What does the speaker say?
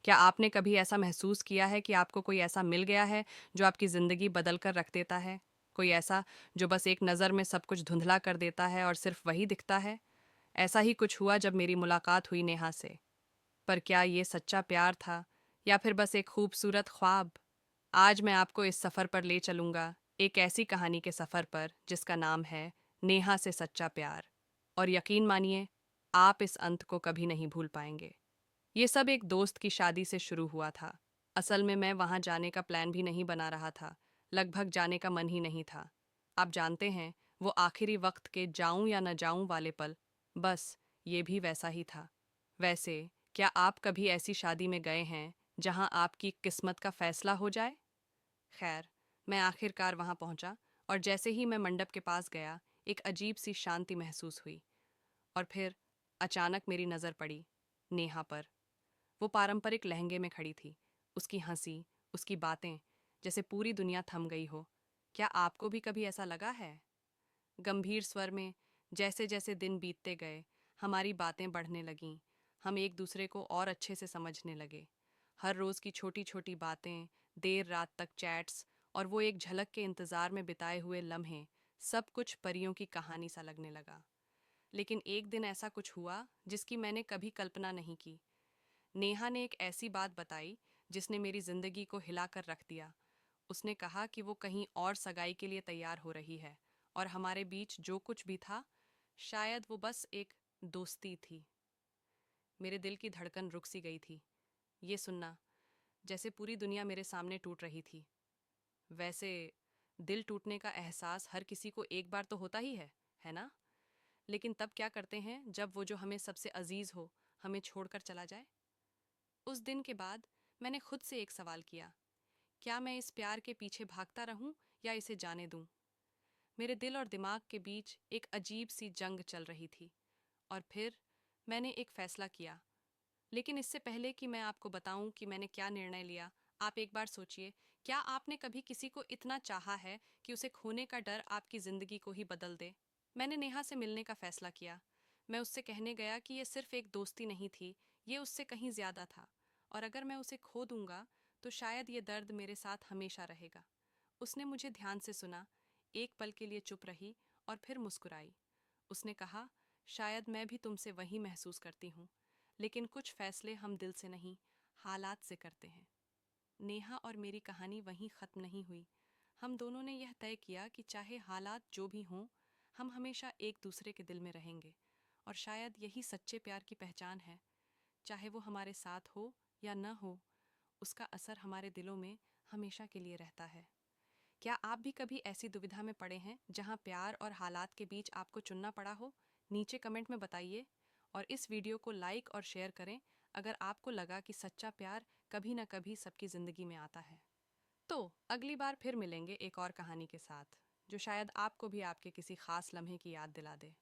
क्या आपने कभी ऐसा महसूस किया है कि आपको कोई ऐसा मिल गया है जो आपकी ज़िंदगी बदल कर रख देता है? कोई ऐसा जो बस एक नज़र में सब कुछ धुंधला कर देता है और सिर्फ वही दिखता है? ऐसा ही कुछ हुआ जब मेरी मुलाकात हुई नेहा से। पर क्या ये सच्चा प्यार था या फिर बस एक खूबसूरत ख्वाब? आज मैं आपको इस सफ़र पर ले चलूँगा, एक ऐसी कहानी के सफ़र पर जिसका नाम है नेहा से सच्चा प्यार। और यकीन मानिए, आप इस अंत को कभी नहीं भूल पाएंगे। ये सब एक दोस्त की शादी से शुरू हुआ था। असल में मैं वहां जाने का प्लान भी नहीं बना रहा था। लगभग जाने का मन ही नहीं था। आप जानते हैं, वो आखिरी वक्त के जाऊं या न जाऊं वाले पल। बस ये भी वैसा ही था। वैसे क्या आप कभी ऐसी शादी में गए हैं जहां आपकी किस्मत का फैसला हो जाए? खैर, मैं आखिरकार वहां पहुंचा और जैसे ही मैं मंडप के पास गया, एक अजीब सी शांति महसूस हुई। और फिर अचानक मेरी नज़र पड़ी नेहा पर। वो पारंपरिक लहंगे में खड़ी थी। उसकी हंसी, उसकी बातें, जैसे पूरी दुनिया थम गई हो। क्या आपको भी कभी ऐसा लगा है? गंभीर स्वर में, जैसे जैसे दिन बीतते गए, हमारी बातें बढ़ने लगीं। हम एक दूसरे को और अच्छे से समझने लगे। हर रोज़ की छोटी छोटी बातें, देर रात तक चैट्स और वो एक झलक के इंतज़ार में बिताए हुए लम्हे, सब कुछ परियों की कहानी सा लगने लगा। लेकिन एक दिन ऐसा कुछ हुआ जिसकी मैंने कभी कल्पना नहीं की। नेहा ने एक ऐसी बात बताई जिसने मेरी जिंदगी को हिलाकर रख दिया। उसने कहा कि वो कहीं और सगाई के लिए तैयार हो रही है और हमारे बीच जो कुछ भी था, शायद वो बस एक दोस्ती थी। मेरे दिल की धड़कन रुक सी गई थी। ये सुनना, जैसे पूरी दुनिया मेरे सामने टूट रही थी। वैसे दिल टूटने का एहसास हर किसी को एक बार तो होता ही है ना? लेकिन तब क्या करते हैं जब वो जो हमें सबसे अजीज हो, हमें छोड़कर चला जाए? उस दिन के बाद मैंने खुद से एक सवाल किया, क्या मैं इस प्यार के पीछे भागता रहूं या इसे जाने दूं? मेरे दिल और दिमाग के बीच एक अजीब सी जंग चल रही थी। और फिर मैंने एक फैसला किया। लेकिन इससे पहले कि मैं आपको बताऊं कि मैंने क्या निर्णय लिया, आप एक बार सोचिए, क्या आपने कभी किसी को इतना चाहा है कि उसे खोने का डर आपकी जिंदगी को ही बदल दे? मैंने नेहा से मिलने का फैसला किया। मैं उससे कहने गया कि ये सिर्फ एक दोस्ती नहीं थी, ये उससे कहीं ज्यादा था। और अगर मैं उसे खो दूंगा तो शायद ये दर्द मेरे साथ हमेशा रहेगा। उसने मुझे ध्यान से सुना, एक पल के लिए चुप रही और फिर मुस्कुराई। उसने कहा, शायद मैं भी तुमसे वही महसूस करती हूँ, लेकिन कुछ फैसले हम दिल से नहीं, हालात से करते हैं। नेहा और मेरी कहानी वहीं ख़त्म नहीं हुई। हम दोनों ने यह तय किया कि चाहे हालात जो भी हों, हम हमेशा एक दूसरे के दिल में रहेंगे। और शायद यही सच्चे प्यार की पहचान है। चाहे वो हमारे साथ हो या न हो, उसका असर हमारे दिलों में हमेशा के लिए रहता है। क्या आप भी कभी ऐसी दुविधा में पड़े हैं जहां प्यार और हालात के बीच आपको चुनना पड़ा हो? नीचे कमेंट में बताइए। और इस वीडियो को लाइक और शेयर करें अगर आपको लगा कि सच्चा प्यार कभी न कभी सबकी ज़िंदगी में आता है। तो अगली बार फिर मिलेंगे एक और कहानी के साथ, जो शायद आपको भी आपके किसी खास लम्हे की याद दिला दे।